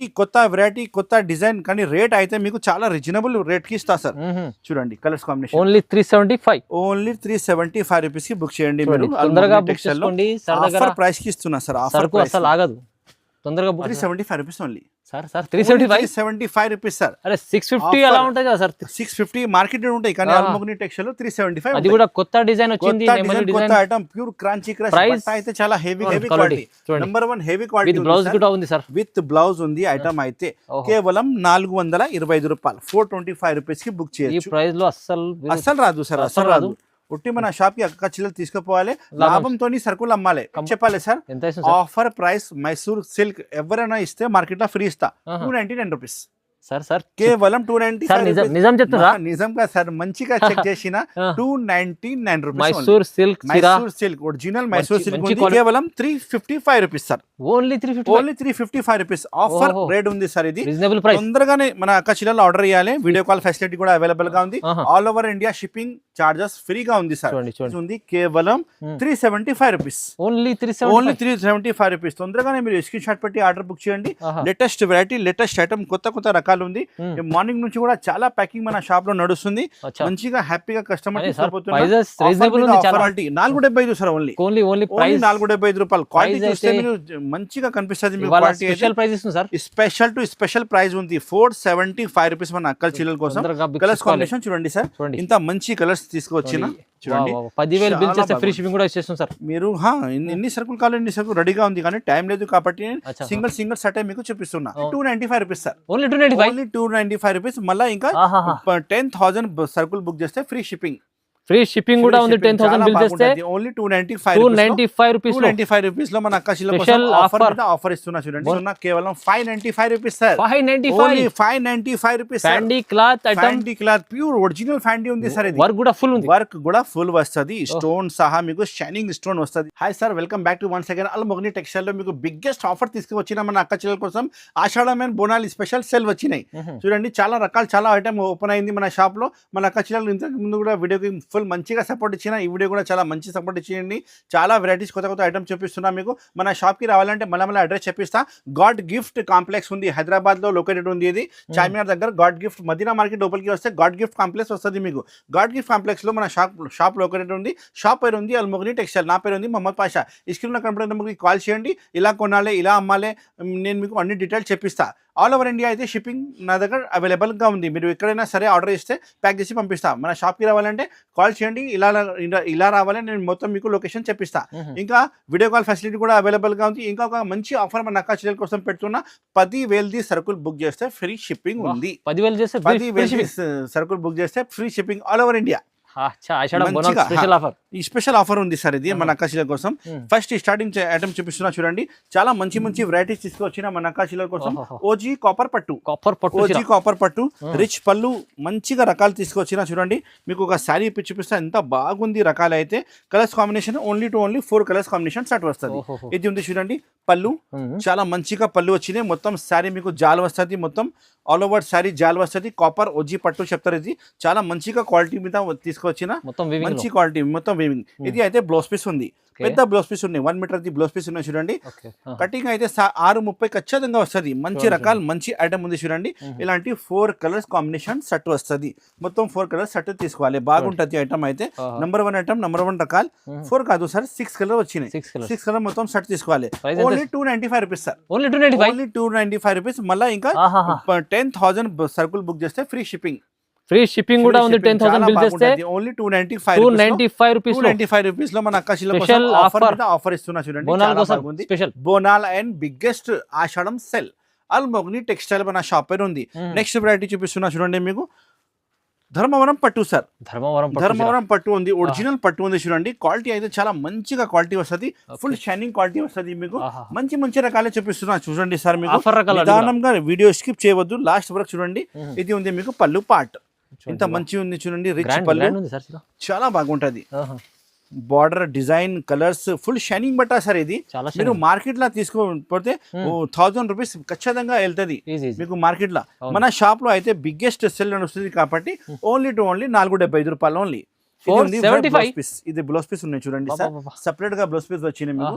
ఈ కొత్త వెరైటీ కొత్త డిజైన్ కానీ రేట్ అయితే మీకు చాలా రీజనబుల్ రేట్ కి ఇస్తా సార్. చూడండి colours combination only 375. Only 375 rupees కి బుక్ చేయండి మీరు. తొందరగా బుక్ చేసుకోండి సార్. దగ్గర ఆఫర్ ప్రైస్ కి ఇస్తున్నా సార్. ఆఫర్ ప్రైస్ అసలు ఆగదు. తొందరగా book 375 rupees only sir. 375 rupees sir. అరే 650 అలా ఉంటుంది కదా సార్. 650 మార్కెట్ ఉంటాయి కానీ అల్మోగ్ని టెక్స్టైల్ లో 375. అది కూడా కొత్త డిజైన్ వచ్చింది. కొత్త ఐటమ్ ప్యూర్ క్రాంచీ క్రష్ బట్ట అయితే చాలా heavy quality. Number 1 heavy quality. With blouse కూడా ఉంది సార్. విత్ బ్లౌజ్ ఉంది. ఐటమ్ అయితే కేవలం 425 రూపాయలు 425 రూపీస్ కి బుక్ చేయొచ్చు. ఈ ప్రైస్ లో అస్సలు రాదు సార్. అస్సలు రాదు. ఉట్టి మన షాప్ కి అక్క చిల్లలు తీసుకుపోవాలి, లాభంతో సరుకులు అమ్మాలి చెప్పాలి sir. Offer price Mysore silk ఎవరైనా ఇస్తే మార్కెట్ లో ఫ్రీ ఇస్తా. 299 రూపీస్ సార్. కేవలం 295. నిజం చెప్తారా? నిజంగా సార్. మంచిగా చెక్ చేసిన 299 rupees. Mysore silk original Mysore silk కేవలం 355 rupees sir. Only 355 rupees offer rate ఉంది సార్. ఇది రీజనబుల్ ప్రైస్. తొందరగానే మన అక్క చిల్లలు ఆర్డర్ చేయాలి. వీడియో కాల్ ఫెసిలిటీ కూడా అవైలబుల్ గా ఉంది. All over India shipping charges ఫ్రీగా ఉంది సార్. ఉంది కేవలం 375 రూపీస్. Only 375 rupees. తొందరగానే మీరు స్క్రీన్ షాట్ పెట్టి ఆర్డర్ బుక్ చేయండి. లేటెస్ట్ వెరైటీ లేటెస్ట్ ఐటమ్ కొత్త రకాలు ఉంది. మార్నింగ్ నుంచి కూడా చాలా ప్యాకింగ్ మన షాప్ లో నడుస్తుంది. మంచిగా హ్యాపీగా కస్టమర్ తీసుకుపోతున్నారు. 475 సార్. ఓన్లీ 475 రూపాయలు. క్వాలిటీ చూస్తే మీరు మంచిగా కనిపిస్తుంది. మీకు క్వాలిటీ స్పెషల్ ప్రైస్ ఇస్తుంది sir. Special to special price ఉంది. 475 రూపీస్ మన అక్కల చిల్లల కోసం. కలర్స్ కాంబినేషన్ చూడండి సార్. ఇంత మంచి కలర్స్ తీసుకువచ్చిన చూడండి. 10,000 బిల్ చేస్తే ఫ్రీ షిప్పింగ్ కూడా ఇచ్చేస్తాం సార్. మీరు ఎన్ని సరుకులు కావాలి ఎన్ని సరుకులు రెడీగా ఉంది కానీ టైం లేదు కాబట్టి సింగిల్ సెట్ మీకు చూపిస్తున్నా. 295 రూపీస్ సార్. Only 295 rupees. మళ్ళీ ఇంకా 10,000 సరుకులు బుక్ చేస్తే ఫ్రీ షిప్పింగ్. ఫ్రీ షిప్పింగ్ కూడా ఉంది. 10,000 బిల్ చేస్తే ఓన్లీ 295 రూపీస్ లో మన అక్క చిల్లల కోసం ఆఫర్ ఇస్తున్నా చూడండి. కేవలం 595 rupees sir. 595 rupees. Fendi cloth item. Fendi cloth pure original Fendi ఉంది సార్. ఇది వర్క్ కూడా ఫుల్ ఉంది. వర్క్ కూడా ఫుల్ వస్తది. స్టోన్ సహా మీకు షైనింగ్ స్టోన్ వస్తది. Hi sir, welcome back to once again అల్మోగ్ని textile లో మీకు బిగ్గెస్ట్ ఆఫర్ తీసుకువచ్చిన మన అక్క చిల్లల కోసం ఆషాఢమైన బోనాలు స్పెషల్ సేల్ వచ్చినాయి. చూడండి చాలా రకాలు చాలా ఐటమ్ ఓపెన్ అయింది మన షాప్ లో. మన అక్క చిల్లలు ఇంతకు ముందు కూడా వీడియోకి ఫుల్ మంచిగా సపోర్ట్ ఇచ్చిన. ఈ వీడియో కూడా చాలా మంచి సపోర్ట్ ఇచ్చేయండి. చాలా వెరైటీస్ కొత్త ఐటమ్స్ చూపిస్తున్నా మీకు. మన షాప్కి రావాలంటే మళ్ళీ అడ్రస్ చెప్పిస్తా. గాడ్ గిఫ్ట్ కాంప్లెక్స్ ఉంది, హైదరాబాద్ లో లొకేటెడ్ ఉంది. ఇది చార్మినార్ దగ్గర గాడ్ గిఫ్ట్ మదీనా మార్కెట్ లోపలికి వస్తే గాడ్ గిఫ్ట్ కాంప్లెక్స్ వస్తుంది మీకు. గాడ్ గిఫ్ట్ కాంప్లెక్స్ లో మన షాప్ లొకేటెడ్ ఉంది. షాప్ పేరు ఉంది అల్మోగ్ని టెక్స్టైల్. నా పేరు ఉంది మొహమ్మద్ పాషా. ఈ స్క్రీన్ లో కనపడే నెంబర్కి కాల్ చేయండి. ఇలా కొనాలి ఇలా అమ్మాలి నేను మీకు అన్ని డీటెయిల్స్ చెప్పిస్తా. ఆల్ ఓవర్ ఇండియా అయితే షిప్పింగ్ నా దగ్గర అవైలబుల్గా ఉంది. మీరు ఎక్కడైనా సరే ఆర్డర్ చేస్తే ప్యాక్ చేసి పంపిస్తా. మన షాప్కి రావాలంటే కాల్ చేయండి. ఇలా రావాలని నేను మొత్తం మీకు లొకేషన్ చెప్పిస్తా. ఇంకా వీడియో కాల్ ఫెసిలిటీ కూడా అవైలబుల్గా ఉంది. ఇంకా ఒక మంచి ఆఫర్ మన అక్క చెల్లెల కోసం పెడుతున్నా. 10,000 సరుకులు బుక్ చేస్తే ఫ్రీ షిప్పింగ్ ఉంది. 10,000 సరుకులు బుక్ చేస్తే free shipping all over India. ఈ స్పెషల్ ఆఫర్ ఉంది సార్. ఇది మన అక్క చిల్లల కోసం. ఫస్ట్ స్టార్టింగ్ ఐటమ్ చూపిస్తున్నా చూడండి. చాలా మంచి వెరైటీస్ తీసుకొచ్చిన మన అక్క చిల్లల కోసం. ఓజీ కాపర్ పట్టు రిచ్ పళ్ళు మంచిగా రకాలు తీసుకొచ్చిన చూడండి. మీకు ఒక శారీ చూపిస్తా ఎంత బాగుంది రకాలు అయితే. Colours combination only 4 colours combination set వస్తుంది. ఇది ఉంది చూడండి పళ్ళు. చాలా మంచిగా పళ్ళు వచ్చినాయి. మొత్తం శారీ మీకు జాల్ వస్తుంది. మొత్తం ఆల్ ఓవర్ శారీ జాల్ వస్తుంది. కాపర్ ఓజీ పట్టు చెప్తారు. ఇది చాలా మంచిగా క్వాలిటీ మీద తీసుకొచ్చిన మంచి క్వాలిటీ మొత్తం వీవింగ్. ఇది అయితే బ్లౌజ్ పీస్ ఉంది. పెద్ద బ్లౌజ్ పీస్ ఉన్నాయి. 1 మీటర్ బ్లౌజ్ పీస్ ఉన్నాయి చూడండి. కటింగ్ అయితే 6:30 ఖచ్చితంగా వస్తుంది. మంచి రకాలు మంచి ఐటమ్ ఉంది చూడండి. ఇలాంటి 4 కలర్స్ కాంబినేషన్ సెట్ వస్తుంది. మొత్తం 4 కలర్స్ సెట్ తీసుకోవాలి. బాగుంటది ఐటమ్ అయితే. నంబర్ 1 ఐటమ్ నంబర్ 1 రకాలు 4 కాదు సార్ 6 కలర్ వచ్చినాయి. 6 కలర్ మొత్తం సెట్ తీసుకోవాలి. Only 295 rupees sir. Only 295 rupees. మళ్ళీ ఇంకా 10,000 సరుకులు బుక్ చేస్తే ఫ్రీ షిప్పింగ్. ఫ్రీ షిప్పింగ్ కూడా ఉంది. 10,000 బిల్ చేస్తే ఓన్లీ 295 రూపీస్ లో మన అక్క చిల్లల కోసం ఆఫర్ ఇస్తున్నా చూడండి. Bonal and biggest Ashadham sale అల్మోగ్ని టెక్స్టైల్ మన షాప్ పేరు ఉంది. నెక్స్ట్ వెరైటీ చూపిస్తున్నా చూడండి మీకు. ధర్మవరం పట్టు సార్. ధర్మవరం పట్టు ఉంది. ఒరిజినల్ పట్టు ఉంది చూడండి. క్వాలిటీ అయితే చాలా మంచిగా క్వాలిటీ వస్తుంది. ఫుల్ షైనింగ్ క్వాలిటీ వస్తుంది మీకు. మంచి రకాలే చూపిస్తున్నా చూడండి సార్. మీకు నిదానంగా వీడియో స్కిప్ చేయవద్దు, లాస్ట్ వరకు చూడండి. ఇది ఉంది మీకు పళ్ళు పార్ట్. ఇంత మంచి ఉంది చూడండి. రిచ్ పళ్ళు చాలా బాగుంటది. Border design colours full shining బట్ట సార్. ఇది మీరు మార్కెట్ లో తీసుకోకపోతే 1,000 రూపీస్ ఖచ్చితంగా వెళ్తుంది మీకు మార్కెట్ లో. మన షాప్ లో అయితే బిగ్గెస్ట్ సెల్ వస్తుంది కాబట్టి ఓన్లీ 475 రూపాయలు ఓన్లీ. ఇది బ్లౌజ్ పీస్ ఉన్నాయి చూడండి సార్. సెపరేట్ గా బ్లౌజ్ పీస్ వచ్చినాయి మీకు.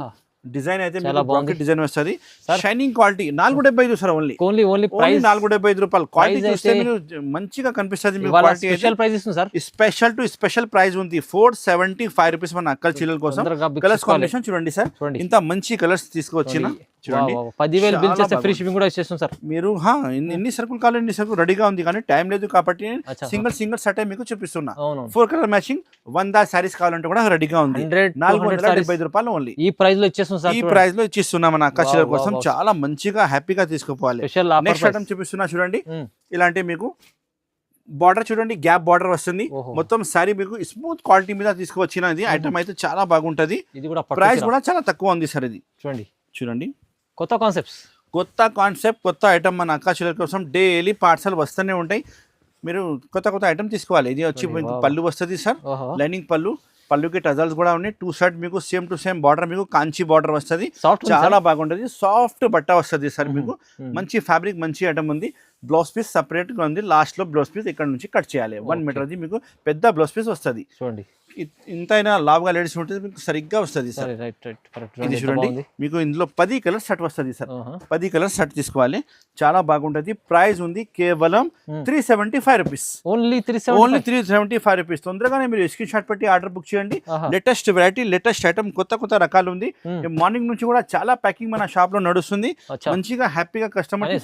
డిజైన్ అయితే చాలా మీకు బాగుంది. బ్రాకెట్ డిజైన్ వస్తుంది. Sir. Shining quality 475 sir only only only price 475 రూపాయలు. క్వాలిటీ Price చూస్తే అయితే మీరు మంచిగా కనిపిస్తుంది మీకు. ఇవాళ క్వాలిటీ అయితే స్పెషల్ ప్రైస్ ఇస్తుంది sir. Special to special price ఉంది. 475 రూపీస్ మన అక్కల చీరల కోసం. తొందరగా book కలర్స్ చేసుకోవాలి. కాంబినేషన్ చూడండి సార్, చూడండి. ఇంత మంచి కలర్స్ తీసుకొచ్చిన చూడండి. 10,000 బిల్ చాలా చేస్తే ఫ్రీ బాగుంది. షిప్పింగ్ కూడా ఇచ్చేస్తాం సార్. మీరు ఎన్ని సరుకులు కావాలి ఎన్ని సరుకులు రెడీగా ఉంది, కానీ టైం లేదు కాబట్టి అచ్చా. సింగిల్ సెట్ మీకు చూపిస్తున్నా. అవును 4 కలర్ మ్యాచింగ్ 100 శారీస్ కావాలంటే కూడా రెడీగా ఉంది. 475 రూపాయలు ఓన్లీ. ఈ ప్రైస్ లో ఇచ్చేస్తాం సార్. ఈ ప్రైస్ లో ఇచ్చిస్తున్నాం మన అక్క చీరల వావ్, కోసం. వావ్. చాలా మంచిగా హ్యాపీగా తీసుకోవాలి. స్పెషల్ ఆఫర్ నెక్స్ట్ ఐటమ్ చూపిస్తున్నా చూడండి. ఇలాంటి మీకు బార్డర్ చూడండి, గ్యాప్ బార్డర్ వస్తుంది. ఓహో. మొత్తం సారీ మీకు స్మూత్ క్వాలిటీ మీద తీసుకువచ్చినది. ఐటమ్ అయితే చాలా బాగుంటది. ఇది కూడా పట్టు ప్రైస్ చీర. కూడా చాలా తక్కువ ఉంది సార్. ఇది చూడండి చూడండి, కొత్త కాన్సెప్ట్స్. కొత్త కాన్సెప్ట్, కొత్త ఐటమ్ మన అక్క చీరల కోసం డైలీ పార్సల్ వస్తూనే ఉంటాయి. మీరు కొత్త ఐటమ్ తీసుకోవాలి. ఇది వచ్చి మీకు వావ్. పళ్ళు వస్తుంది సార్, ఓహో లైనింగ్ పళ్ళు. పళ్ళుకి టజల్స్ కూడా ఉన్నాయి. 2 సైడ్ మీకు సేమ్ టు సేమ్ బార్డర్, మీకు కాంచి బార్డర్ వస్తుంది. సాఫ్ట్ చాలా బాగుంటది. సాఫ్ట్ బట్ట వస్తుంది సార్ మీకు. మ్మ్. మంచి ఫ్యాబ్రిక్, మంచి ఐటమ్ ఉంది. బ్లౌజ్ పీస్ సపరేట్ గా ఉంది. లాస్ట్ లో బ్లౌజ్ పీస్ ఇక్కడ నుంచి కట్ చేయాలి. 1 మీటర్ అది మీకు పెద్ద బ్లౌజ్ పీస్ వస్తుంది. చూడండి. ఇంతైనా లావుగా లేడీస్ ఉంటుంది మీకు సరిగ్గా వస్తుంది సార్. Right correct. ఇది చూడండి, మీకు ఇందులో 10 కలర్స్ సెట్ వస్తుంది సార్. 10 కలర్స్ సెట్ తీసుకోవాలి. చాలా బాగుంటది. ప్రైస్ ఉంది కేవలం 375 రూపీస్. Only only 375 rupees. తొందరగానే మీరు స్క్రీన్ షాట్ పెట్టి ఆర్డర్ బుక్ చేయండి. లేటెస్ట్ వెరైటీ, లేటెస్ట్ ఐటమ్, కొత్త రకాలు ఉంది. మార్నింగ్ నుంచి కూడా చాలా ప్యాకింగ్ మన షాప్ లో నడుస్తుంది. మంచిగా హ్యాపీగా కస్టమర్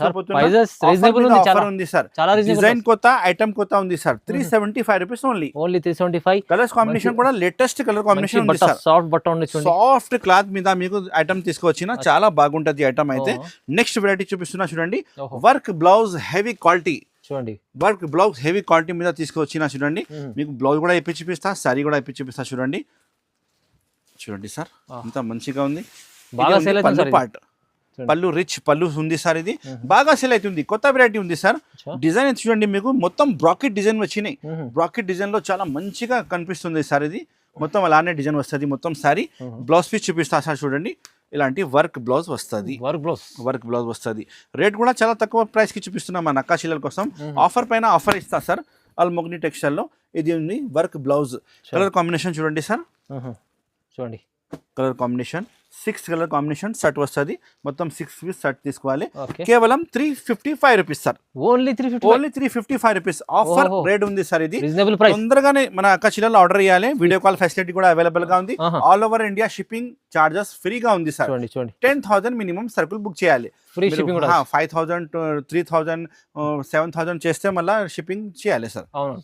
ఆఫర్ ఉంది సార్. డిజైన్ కొత్త, ఐటమ్ కొత్త ఉంది sir. 375 rupees only. 375. Colours combination కూడా లేటెస్ట్ కలర్ కాంబినేషన్ ఉంది సార్. సాఫ్ట్ బట్ట ఉంది చూడండి. సాఫ్ట్ క్లాత్ మీద మీకు ఐటమ్ తీసుకొచ్చిన చాలా బాగుంటది ఐటమ్ అయితే. నెక్స్ట్ వెరైటీ చూపిస్తున్నా చూడండి. ఓహో. వర్క్ బ్లౌజ్ హెవీ క్వాలిటీ, చూడండి వర్క్ బ్లౌజ్ హెవీ క్వాలిటీ మీద తీసుకొచ్చిన చూడండి. మీకు బ్లౌజ్ కూడా ఇప్పి చూపిస్తా, సారీ కూడా ఇప్పి చూపిస్తా. చూడండి చూడండి సార్, ఎంత మంచిగా ఉంది. బాగా సేల్ అవుతుంది పళ్ళు సార్ ఇది. పార్ట్, పళ్ళు రిచ్ పళ్ళు ఉంది సార్. ఇది బాగా సేల్ అవుతుంది. కొత్త వెరైటీ ఉంది సార్. డిజైన్ అయితే చూడండి, మీకు మొత్తం బ్రాకెట్ డిజైన్ వచ్చినాయి. బ్రాకెట్ డిజైన్ లో చాలా మంచిగా కనిపిస్తుంది సార్. ఇది మొత్తం అలానే డిజైన్ వస్తుంది. మొత్తం సారీ బ్లౌజ్ పీస్ చూపిస్తా సార్. చూడండి, ఇలాంటి వర్క్ బ్లౌజ్ వస్తుంది. వర్క్ బ్లౌజ్ వస్తుంది. రేట్ కూడా చాలా తక్కువ ప్రైస్ కి చూపిస్తున్నాం మన అక్క చీరల కోసం. ఆఫర్ పైన ఆఫర్ ఇస్తా సార్. అల్మోగ్ని టెక్స్టైల్ లో ఇది ఉంది వర్క్ బ్లౌజ్. కలర్ కాంబినేషన్ చూడండి సార్. చూడండి colour combination 6 colour combination set వస్తుంది. మొత్తం 6 పీస్ సెట్ తీసుకోవాలి. ఓకే. కేవలం 355 rupees sir. Only 355 rupees offer ఓహో. రేట్ ఉంది సార్. ఇది రీజనబుల్ ప్రైస్. తొందరగానే మన అక్క చీరలో ఆర్డర్ చేయాలి. వీడియో కాల్ ఫెసిలిటీ కూడా అవైలబుల్ గా ఉంది. All over India shipping charges ఫ్రీగా ఉంది సార్. చూడండి 10,000 మినిమం సరుకులు బుక్ చేయాలి. ఫ్రీ షిప్పింగ్ కూడా. 5,000 3,000 7,000 చేస్తే మళ్ళీ షిప్పింగ్ చేయాలి సార్. అవును.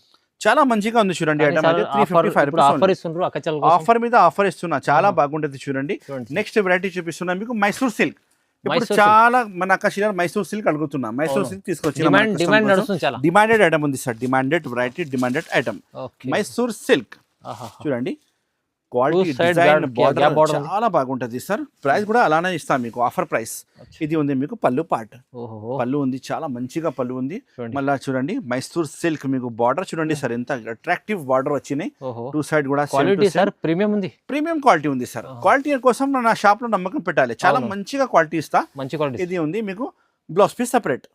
చాలా మంచిగా ఉంది చూడండి. ఐటమ్ అయితే 355 ఆఫర్ ఇస్తున్నారు అక్కచల్ కోసం. ఆఫర్ మీద ఆఫర్ ఇస్తున్నా. చాలా బాగుంటది చూడండి. నెక్స్ట్ వెరైటీ చూపిస్తున్నా మీకు మైసూర్ సిల్క్. ఇప్పుడు చాలా మన అక్క చీర మైసూర్ సిల్క్ అడుగుతున్నా. మైసూర్ సిల్క్ తీసుకొచ్చిన డిమాండ్ నడుస్తుంది చాలా. డిమాండెడ్ ఐటమ్ ఉంది sir. Demanded variety, demanded item Mysore silk. చూడండి క్వాలిటీ, డిజైన్, బార్డర్ చాలా బాగుంటది సార్. ప్రైస్ కూడా అలానే ఇస్తాం మీకు ఆఫర్ ప్రైస్. ఇది ఉంది మీకు పళ్ళు పార్ట్. పళ్ళు ఉంది, చాలా మంచిగా పళ్ళు ఉంది. మళ్ళీ చూడండి మైసూర్ సిల్క్ మీకు బార్డర్ చూడండి సార్, ఎంత అట్రాక్టివ్ బార్డర్ వచ్చినాయి. 2 సైడ్ కూడా ప్రీమియం ఉంది. ప్రీమియం క్వాలిటీ ఉంది సార్. క్వాలిటీ కోసం నా షాప్ లో నమ్మకం పెట్టాలి. చాలా మంచిగా క్వాలిటీ ఇస్తా. మంచి క్వాలిటీ. ఇది ఉంది మీకు blouse piece separate.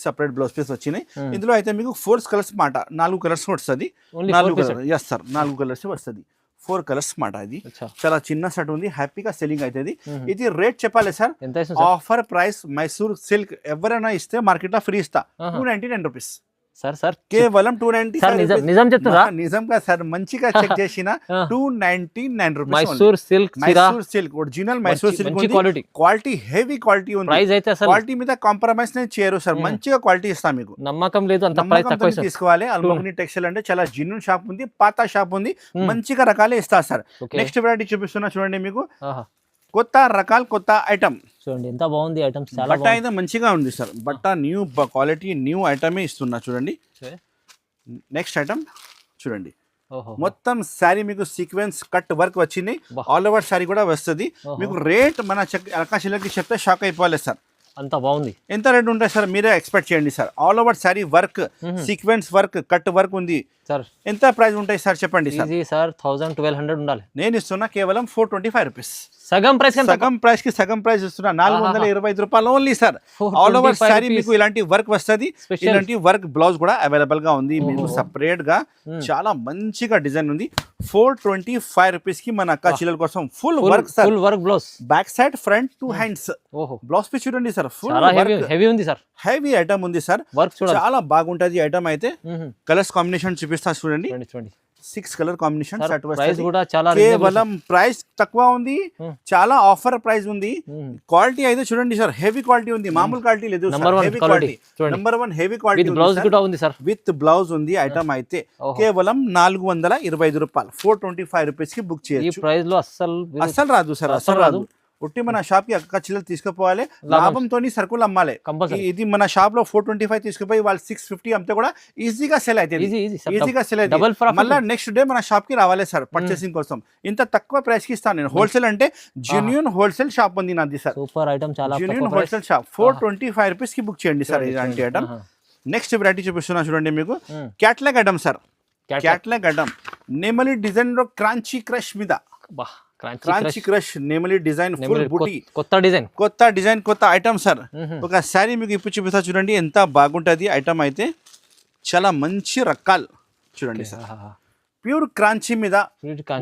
Separate blouse piece వచ్చినాయి. ఇందులో అయితే మీకు 4 కలర్స్ మాట, 4 కలర్స్ వస్తుంది. 4 కలర్స్, ఎస్ సార్, 4 కలర్స్ వస్తుంది. 4 కలర్స్ మాట. ఇది చాలా చిన్న సెట్ ఉంది, హ్యాపీగా సెల్లింగ్ అవుతుంది. ఇది రేట్ చెప్పాలి sir. Offer price Mysore silk ఎవరైనా ఇస్తే మార్కెట్ లో ఫ్రీ ఇస్తా. 299 రూపీస్ సార్. కేవలం 290. నిజం చెప్తారా? నిజంగా సార్, మంచిగా చెక్ చేసిన 299 rupees. Mysore silk, Mysore silk original Mysore silk ఉంది. క్వాలిటీ హెవీ క్వాలిటీ ఉంది. ప్రైస్ అయితే అసలు క్వాలిటీ మీద కాంప్రమైజ్ నేను చేయరు సార్. మంచిగా క్వాలిటీ ఇస్తా మీకు. నమ్మకం లేదు, అంత ప్రైస్ తక్కువ తీసుకోవాలి. అల్మోగ్ని టెక్స్టైల్ అంటే చాలా జెన్యూన్ షాప్ ఉంది, పాత షాప్ ఉంది. మంచిగా రకాలే ఇస్తా సార్. నెక్స్ట్ వెరైటీ చూపిస్తున్నా చూడండి. మీకు కొత్త రకాలు, కొత్త ఐటమ్ చూడండి ఎంత బాగుంది. ఐటమ్స్ చాలా బట్ట అయితే మంచిగా ఉంది సార్. బట్ట న్యూ క్వాలిటీ, న్యూ ఐటమే ఇస్తున్నా చూడండి. నెక్స్ట్ ఐటమ్ చూడండి. మొత్తం శారీ మీకు సీక్వెన్స్ కట్ వర్క్ వచ్చింది. ఆల్ ఓవర్ శారీ కూడా వస్తుంది. మీకు రేట్ మన అకాశీలకి చెప్తే షాక్ అయిపోవాలి సార్. అంత బాగుంది. ఎంత రేట్ ఉంటాయి సార్ మీరే ఎక్స్పెక్ట్ చేయండి sir. All over sari work, sequence work, cut work ఉంది. సార్ ఎంత ప్రైస్ ఉంటాయి సార్ చెప్పండి సార్. ఈజీ సార్ 1000-1200 ఉండాలి. నేను ఇస్తున్నా కేవలం 425 రూపీస్. సగం ప్రైస్ సగం ప్రైస్ కి సగం ప్రైస్ ఇస్తున్నా 425 రూపాయలు only sir. All over sorry మీకు ఇలాంటి వర్క్ వస్తుంది. ఇలాంటి వర్క్ బ్లౌజ్ కూడా అవైలబుల్ గా ఉంది. మీకు సపరేట్ గా చాలా మంచిగా డిజైన్ ఉంది. 425 రూపీస్ కి మన అక్క చిల్లల కోసం full work sir. Full work blouse, back side front 2 hands. ఓహో బ్లౌజ్ పీస్ చూడండి సార్, ఫుల్ చాలా హెవీ ఉంది సార్. హెవీ ఐటమ్ ఉంది సార్. వర్క్ చూడండి చాలా బాగుంటది ఐటమ్ అయితే. కలర్స్ కాంబినేషన్ చూపిస్తా చూడండి. 6 కలర్ కాంబినేషన్ సెట్ ప్రైస్ వస్తుంది. కూడా చాలా కేవలం ప్రైస్ తక్కువ ఉంది, చాలా ఆఫర్ ప్రైస్ ఉంది. క్వాలిటీ అయితే చూడండి సార్, హెవీ క్వాలిటీ ఉంది, మామూలు క్వాలిటీ లేదు. Heavy quality, number 1 heavy quality blouse కూడా ఉంది సార్. విత్ బ్లౌజ్ ఉంది ఐటమ్ అయితే. కేవలం 425 రూపాయలు, 425 రూపీస్ కి బుక్ ఈ చేయొచ్చు. ప్రైస్ లో అస్సలు రాదు సార్, అస్సలు రాదు. ఒట్టి మన షాప్ కి అక్క చిల్లలు తీసుకుపోవాలి, లాభంతో సరుకులు అమ్మాలి. ఇది మన షాప్ లో 425 తీసుకుపోయి వాళ్ళు 650 అమ్మితే కూడా ఈజీగా సెల్ అవుతుంది. ఈజీగా సెల్ అవుతుంది. మళ్ళీ నెక్స్ట్ డే మన షాప్ కి రావాలి సార్ పర్చేసింగ్ కోసం. ఇంత తక్కువ ప్రైస్ కి ఇస్తాను నేను. హోల్సేల్ అంటే జెన్యూన్ హోల్సేల్ షాప్ ఉంది నాది సార్. సూపర్ ఐటమ్, చాలా జెన్యూన్ హోల్సేల్ షాప్. 425 రూపీస్ కి బుక్ చేయండి సార్ ఇలాంటి ఐటమ్. నెక్స్ట్ వెరైటీ చూపిస్తున్నా చూడండి మీకు. Catalogue item sir. Catalogue item నెమలి డిజైన్ లో క్రాంచీ క్రష్ మీద. క్రాంచీ క్రష్ నెమలి డిజైన్, ఫుల్ బూటీ, కొత్త డిజైన్ కొత్త ఐటమ్ సార్. ఒక శారీ మీకు ఇప్పుడు చూపిస్తా చూడండి ఎంత బాగుంటది ఐటమ్ అయితే. చాలా మంచి రకాలు చూడండి సార్. ప్యూర్ క్రాంచీ మీద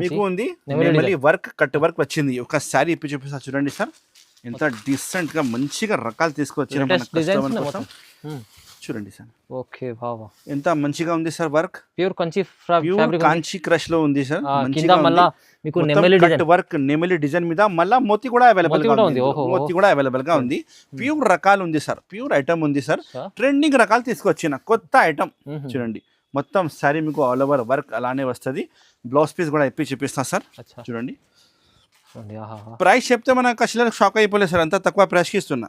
మీకు ఉంది. నెమలి వర్క్, కట్ వర్క్ వచ్చింది. ఒక శారీ ఇప్పుడు చూపిస్తా చూడండి సార్. ఎంత డీసెంట్ గా మంచిగా రకాలు తీసుకొచ్చిన మన కస్టమర్ కోసం. చూడండి సార్. ఓకే బాబా, ఎంత మంచిగా ఉంది sir work. Pure Kanchi crush లో ఉంది సార్. కింద మళ్ళా మీకు నెమలి కట్ వర్క్, నెమలి డిజైన్ మీద మళ్ళా మోతి కూడా అవైలబుల్ గా ఉంది. మోతి కూడా అవైలబుల్ గా ఉంది. ప్యూర్ రకాలు ఉంది సార్, ప్యూర్ ఐటమ్ ఉంది సార్. ట్రెండింగ్ రకాలు తీసుకొచ్చిన కొత్త ఐటమ్ చూడండి. మొత్తం సారీ మీకు ఆల్ ఓవర్ వర్క్ అలానే వస్తుంది. బ్లౌజ్ పీస్ కూడా ఇప్పి చూపిస్తా సార్. చూడండి. ప్రైస్ చెప్తే మన కస్టమర్ షాక్ అయిపోలేదు సార్, అంత తక్కువ ప్రైస్ కి ఇస్తున్నా.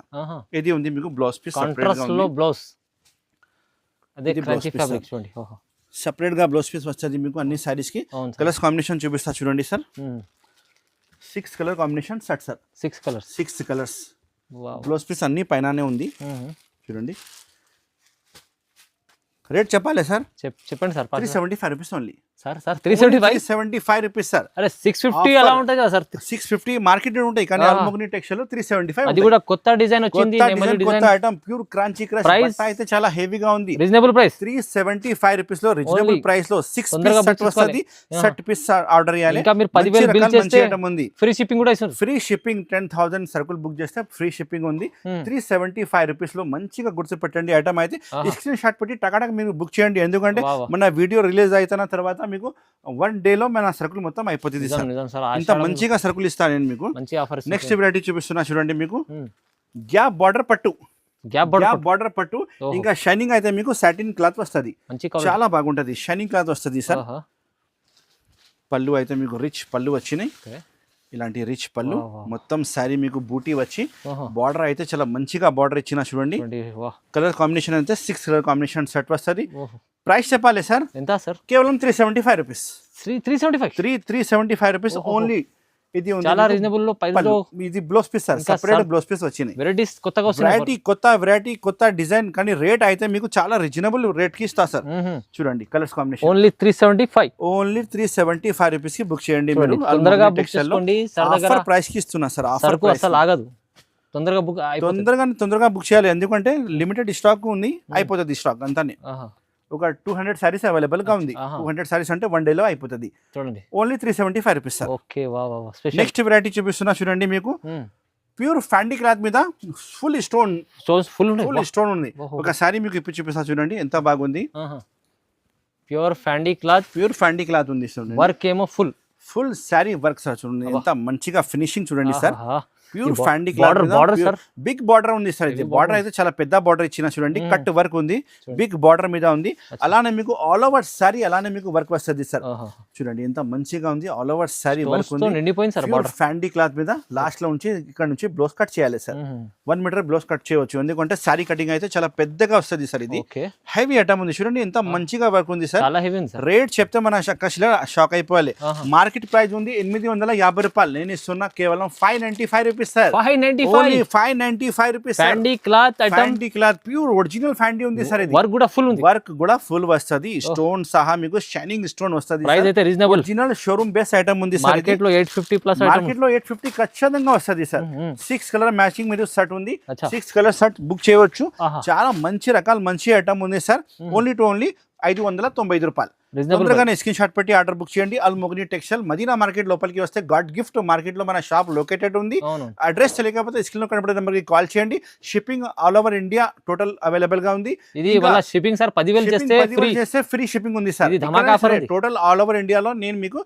ఇది ఉంది మీకు బ్లౌజ్ పీస్ సపరేట్ గా బ్లౌజ్ పీస్ వస్తుంది మీకు అన్ని సారీస్ కి. కలర్స్ కాంబినేషన్ చూపిస్తా చూడండి sir. 6 colour combination set sir. 6 colours blouse piece అన్ని పైననే ఉంది చూడండి. రేట్ చెప్పాలి సార్, చెప్పండి sir. 375 rupees only sir. 375 rupees sir. అరే 650 అలా ఉంటాయి కదా సార్. 650 మార్కెట్ ఉంటాయి కానీ అల్మోగ్ని టెక్స్టైల్ లో 375. అది కూడా కొత్త డిజైన్ వచ్చింది, కొత్త ఐటమ్, ప్యూర్ క్రాంచీ క్రష్. ప్రైస్ అయితే చాలా హెవీగా ఉంది. రీజనబుల్ ప్రైస్ 375 రూపీస్ లో, రీజనబుల్ ప్రైస్ లో 6 పీస్ సెట్ వస్తుంది. సెట్ పీస్ ఆర్డర్ చేయాలి. ఇంకా మీరు 10,000 బిల్ చేస్తే ఉంది. ఫ్రీ షిప్పింగ్ కూడా ఇస్తారు. ఫ్రీ షిప్పింగ్ 10,000 సరుకులు బుక్ చేస్తే ఫ్రీ షిప్పింగ్ ఉంది. 375 రూపీస్ లో మంచిగా గుర్తు పెట్టండి ఐటమ్ అయితే. స్క్రీన్ షాట్ పెట్టి టకాటక్ మీరు బుక్ చేయండి. ఎందుకంటే మన వీడియో రిలీజ్ అయిన తర్వాత మీకు 1 డే లో మన సరుకులు మొత్తం అయిపోతుంది సార్. ఇంత మంచిగా సరుకులు ఇస్తాను నేను మీకు. నెక్స్ట్ వెరైటీ చూపిస్తున్నా చూడండి మీకు. గ్యాప్ బార్డర్ పట్టు. ఇంకా షైనింగ్ అయితే మీకు సాటిన్ క్లాత్ వస్తుంది. చాలా బాగుంటది, షైనింగ్ క్లాత్ వస్తుంది సార్. పళ్ళు అయితే మీకు రిచ్ పళ్ళు వచ్చినాయి. ఇలాంటి రిచ్ పళ్ళు. మొత్తం శారీ మీకు బూటీ వచ్చి బార్డర్ అయితే చాలా మంచిగా బార్డర్ ఇచ్చిన చూడండి. కలర్ కాంబినేషన్ అయితే 6 కలర్ కాంబినేషన్ సెట్ వస్తుంది. ప్రైస్ చెప్పాలి సార్. ఎంత సార్? కేవలం 375 రూపీస్. 375 rupees only. ఇది చాలా రీజనబుల్ లో ప్రైస్ లో. ఇది blouse piece sir, separate blouse piece వచ్చినాయి. వెరైటీస్ కొత్తగా వస్తున్నాయి, వెరైటీ కొత్త డిజైన్. కానీ రేట్ అయితే మీకు చాలా రీజనబుల్ రేట్ కి ఇస్తా సార్. చూడండి కలర్స్ కాంబినేషన్. ఓన్లీ 375 రూపీస్ కి బుక్ చేయండి మీరు. తొందరగా బుక్ చేసుకోండి. ఆఫర్ ప్రైస్ కి ఇస్తున్నా సార్. ఆఫర్ అసలు ఆగదు. తొందరగా బుక్ చేయాలి. ఎందుకంటే లిమిటెడ్ స్టాక్ ఉంది, అయిపోతుంది స్టాక్ అంతానే. ఒక 200 సారీస్ అవైలబుల్ గా ఉంది. 200 సారీస్ అంటే 1 డే లో అయిపోతుంది. చూడండి only 375 rupees sir. Next variety చూపిస్తున్నా చూడండి మీకు. ప్యూర్ ఫ్యాండీ క్లాత్ మీద ఫుల్ స్టోన్ ఉంది. ఒక సారీ మీకు ఇప్పుడు చూపిస్తా చూడండి ఎంత బాగుంది. ప్యూర్ ఫ్యాండీ క్లాత్ ఉంది. వర్క్ ఏమో ఫుల్ సారీ వర్క్ సార్. చూడండి ఎంత మంచిగా ఫినిషింగ్ చూడండి sir. Pure ఫ్యాండీ cloth, big border ఉంది సార్. ఇది బార్డర్ అయితే చాలా పెద్ద బార్డర్ ఇచ్చిన చూడండి. కట్ వర్క్ ఉంది, బిగ్ బార్డర్ మీద ఉంది. అలానే మీకు ఆల్ ఓవర్ సారీ అలానే మీకు వర్క్ వస్తుంది సార్. చూడండి ఎంత మంచిగా ఉంది. ఆల్ ఓవర్ సారీ వర్క్ ఉంది. ఫ్యాండీ క్లాత్ మీద లాస్ట్ లో ఉంచి ఇక్కడ నుంచి బ్లౌజ్ కట్ చేయాలి సార్. 1 మీటర్ బ్లౌజ్ కట్ చేయవచ్చు. ఎందుకంటే సారీ కటింగ్ అయితే చాలా పెద్దగా వస్తుంది సార్. ఇది హెవీ ఐటమ్ ఉంది. చూడండి ఎంత మంచిగా వర్క్ ఉంది సార్. రేట్ చెప్తే మన షాక్ అయిపోవాలి. మార్కెట్ ప్రైస్ ఉంది 850 రూపాయలు. నేను ఇస్తున్నా కేవలం 595 rupees. Rupees sir 595 only 595 rupees Fendi cloth item Fendi cloth pure original Fendi ఉంది సార్ ఇది వర్క్ కూడా ఫుల్ ఉంది వర్క్ కూడా ఫుల్ వస్తది స్టోన్ సహా మీకు షైనింగ్ స్టోన్ వస్తది ప్రైస్ అయితే reasonable original showroom base item ఉంది సార్ మార్కెట్ లో 850 ప్లస్ ఐటమ్ మార్కెట్ లో 850 ఖచ్చితంగా వస్తది సార్ 6 కలర్ మ్యాచింగ్ మీరు షర్ట్ ఉంది అచ్చా. 6 కలర్ షర్ట్ బుక్ చేయవచ్చు ఆహా. చాలా మంచి రకాల మంచి ఐటమ్ ఉంది సార్ ఓన్లీ టు ఓన్లీ 595 రూపాయలు రీజనబుల్ తొందరగానే స్క్రీన్ షాట్ పెట్టి ఆర్డర్ బుక్ చేయండి అల్ మొగ్ని టెక్స్టైల్ మదీనా మార్కెట్ లోపలికి వస్తే గాడ్ గిఫ్ట్ మార్కెట్ లో మన షాప్ లొకేటెడ్ ఉంది అవును అడ్రస్ తెలియకపోతే స్క్రీన్ లో కనబడే నెంబర్ కి కాల్ చేయండి shipping all over India total available గా ఉంది ఇది వాళ్ళ షిప్పింగ్ సార్ 10,000 చేస్తే ఫ్రీ ఫ్రీ షిప్పింగ్ ఉంది సార్ ఇది ధమాకా ఆఫర్ ఉంది. టోటల్ ఆల్ ఓవర్ ఇండియాలో నేను మీకు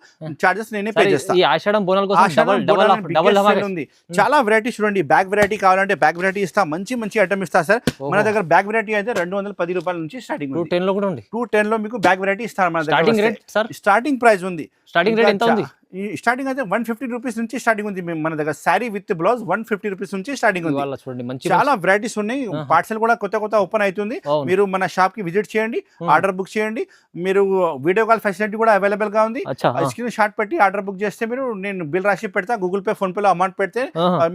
చార్జెస్ నేనే పే చేస్తాను ఈ ఆషాఢం బోనాల కోసం ఆషాఢం డబల్ బోనాల డబల్ biggest ధమాకా sale ఉంది చాలా వెరైటీ చూడండి బ్యాగ్ వెరైటీ కావాలంటే బ్యాగ్ వెరైటీ ఇస్తా మంచి మంచి ఐటమ్ ఇస్తా సార్ మన దగ్గర బ్యాగ్ వెరైటీ అయితే 210 రూపాయల నుంచి స్టార్టింగ్ 210 లో కూడా ఉంది 210 లో మీకు బ్యాగ్ వెరైటీ ఇస్తారు మన స్టార్టింగ్ దగ్గర రేట్ సార్ స్టార్టింగ్ ప్రైస్ ఉంది స్టార్టింగ్ రేట్ ఎంత ఉంది ఈ స్టార్టింగ్ అయితే 150 రూపీస్ నుంచి స్టార్టింగ్ ఉంది మన దగ్గర శారీ విత్ బ్లౌజ్ 150 రూపీస్ నుంచి స్టార్టింగ్ ఉంది ఇవాళ చూడండి మంచి చాలా వెరైటీస్ ఉన్నాయి పార్సల్ కూడా కొత్త ఓపెన్ అవుతుంది అవును. మీరు మన షాప్ కి విజిట్ చేయండి ఆర్డర్ బుక్ చేయండి మీరు వీడియో కాల్ ఫెసిలిటీ కూడా అవైలబుల్ గా ఉంది అచ్చా స్క్రీన్ షాట్ పెట్టి ఆర్డర్ బుక్ చేస్తే మీరు నేను బిల్ రాసి పెడతా గూగుల్ పే ఫోన్ పే లో అమౌంట్ పెడితే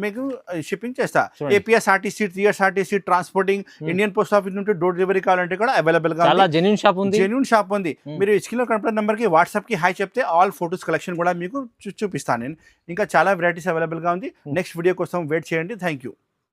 మీకు షిప్పింగ్ చేస్తా చూడండి. APS RTC TS RTC transporting Indian post office నుండి డోర్ డెలివరీ కావాలంటే కూడా అవైలబుల్ గా చాలా జెన్యూన్ షాప్ ఉంది జెన్యూన్ షాప్ ఉంది మీరు స్క్రీన్ లో కనపడే నెంబర్ కి వాట్సాప్ కి హాయ్ చెప్తే ఆల్ ఫోటోస్ కలెక్షన్ కూడా మీకు చూపిస్తాను నేను ఇంకా చాలా వెరైటీస్ అవైలబుల్ గా ఉంది నెక్స్ట్ వీడియో కోసం వెయిట్ చేయండి థ్యాంక్ యూ